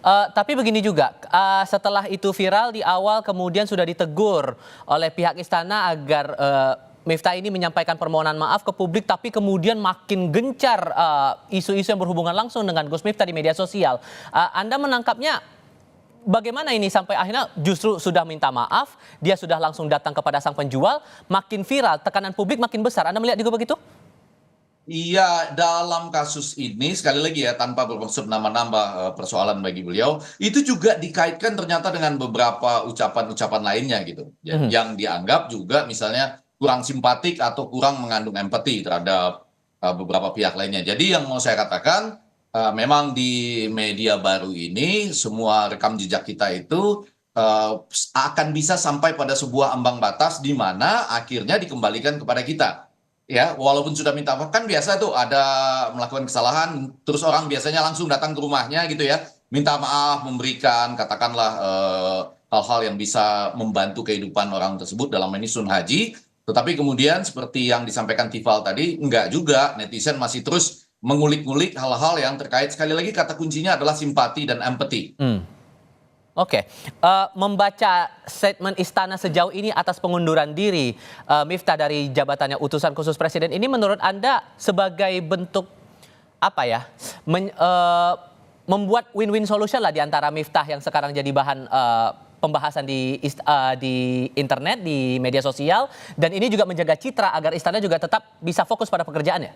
Tapi begini juga, setelah itu viral di awal kemudian sudah ditegur oleh pihak istana agar Miftah ini menyampaikan permohonan maaf ke publik, tapi kemudian makin gencar isu-isu yang berhubungan langsung dengan Gus Miftah di media sosial. Anda menangkapnya bagaimana ini sampai akhirnya justru sudah minta maaf, dia sudah langsung datang kepada sang penjual, makin viral, tekanan publik makin besar. Anda melihat juga begitu? Iya, dalam kasus ini sekali lagi ya tanpa bermaksud nambah-nambah persoalan bagi beliau, itu juga dikaitkan ternyata dengan beberapa ucapan-ucapan lainnya gitu. Mhm. Yang dianggap juga misalnya kurang simpatik atau kurang mengandung empati terhadap beberapa pihak lainnya. Jadi yang mau saya katakan memang di media baru ini semua rekam jejak kita itu akan bisa sampai pada sebuah ambang batas di mana akhirnya dikembalikan kepada kita. Ya, walaupun sudah minta maaf kan biasa tuh ada melakukan kesalahan, terus orang biasanya langsung datang ke rumahnya gitu ya, minta maaf, memberikan katakanlah hal-hal yang bisa membantu kehidupan orang tersebut dalam ini Sun Haji. Tetapi kemudian seperti yang disampaikan Tifal tadi, enggak juga, netizen masih terus mengulik-ngulik hal-hal yang terkait sekali lagi kata kuncinya adalah simpati dan empati. Oke, membaca statement istana sejauh ini atas pengunduran diri Miftah dari jabatannya utusan khusus presiden ini menurut Anda sebagai bentuk apa ya, membuat win-win solution lah di antara Miftah yang sekarang jadi bahan pembahasan di internet, di media sosial, dan ini juga menjaga citra agar istana juga tetap bisa fokus pada pekerjaannya?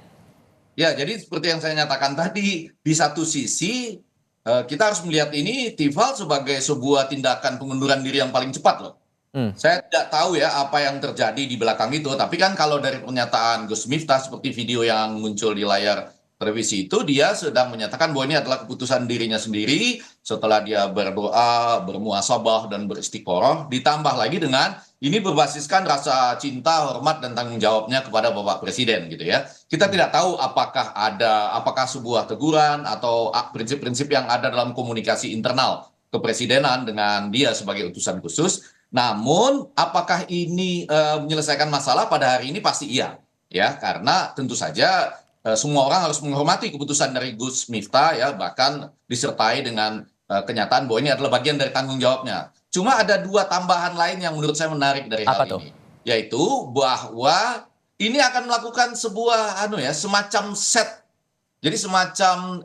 Ya, jadi seperti yang saya nyatakan tadi, di satu sisi kita harus melihat ini Tifal sebagai sebuah tindakan pengunduran diri yang paling cepat loh. Hmm. Saya tidak tahu ya apa yang terjadi di belakang itu, tapi kan kalau dari pernyataan Gus Miftah seperti video yang muncul di layar televisi itu, dia sedang menyatakan bahwa ini adalah keputusan dirinya sendiri setelah dia berdoa, bermuasabah dan beristiqoroh, ditambah lagi dengan ini berbasiskan rasa cinta, hormat dan tanggung jawabnya kepada Bapak Presiden gitu ya. Kita tidak tahu apakah sebuah teguran atau prinsip-prinsip yang ada dalam komunikasi internal kepresidenan dengan dia sebagai utusan khusus. Namun apakah ini menyelesaikan masalah pada hari ini pasti iya ya, karena tentu saja semua orang harus menghormati keputusan dari Gus Miftah ya, bahkan disertai dengan kenyataan bahwa ini adalah bagian dari tanggung jawabnya. Cuma ada dua tambahan lain yang menurut saya menarik dari hal Apa tuh? ini, yaitu bahwa ini akan melakukan sebuah semacam set. Jadi semacam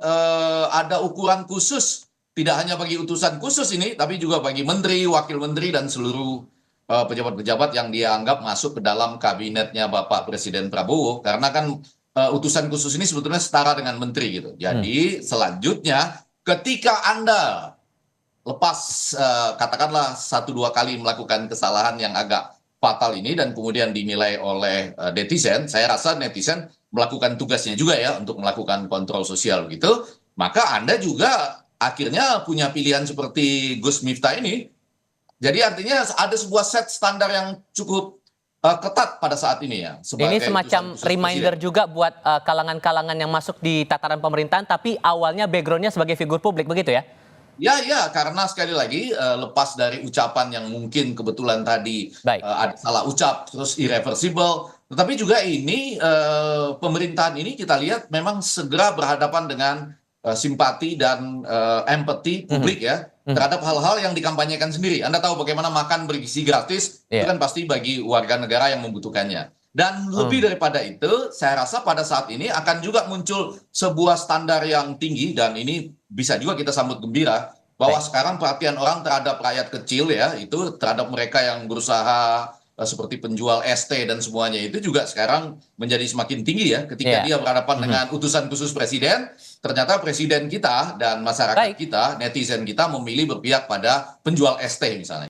ada ukuran khusus, tidak hanya bagi utusan khusus ini, tapi juga bagi menteri, wakil menteri dan seluruh pejabat-pejabat yang dianggap masuk ke dalam kabinetnya Bapak Presiden Prabowo, karena kan utusan khusus ini sebetulnya setara dengan menteri gitu. Jadi selanjutnya ketika Anda lepas katakanlah 1-2 kali melakukan kesalahan yang agak fatal ini dan kemudian dinilai oleh netizen, saya rasa netizen melakukan tugasnya juga ya untuk melakukan kontrol sosial gitu, maka Anda juga akhirnya punya pilihan seperti Gus Miftah ini. Jadi artinya ada sebuah set standar yang cukup ketat pada saat ini ya. Ini Sebagai semacam reminder juga buat kalangan-kalangan yang masuk di tataran pemerintahan, tapi awalnya backgroundnya sebagai figur publik, begitu ya? Ya, ya, karena sekali lagi lepas dari ucapan yang mungkin kebetulan tadi Baik. ada salah ucap terus irreversible, tetapi juga ini pemerintahan ini kita lihat memang segera berhadapan dengan simpati dan empati publik ya terhadap hal-hal yang dikampanyekan sendiri. Anda tahu bagaimana makan bergizi gratis itu Iya. kan pasti bagi warga negara yang membutuhkannya. Dan lebih daripada itu, saya rasa pada saat ini akan juga muncul sebuah standar yang tinggi dan ini bisa juga kita sambut gembira bahwa Baik. sekarang perhatian orang terhadap rakyat kecil ya, itu terhadap mereka yang berusaha seperti penjual ST dan semuanya itu juga sekarang menjadi semakin tinggi ya ketika Iya. dia berhadapan dengan utusan khusus presiden, ternyata presiden kita dan masyarakat Baik. kita, netizen kita memilih berpihak pada penjual ST misalnya.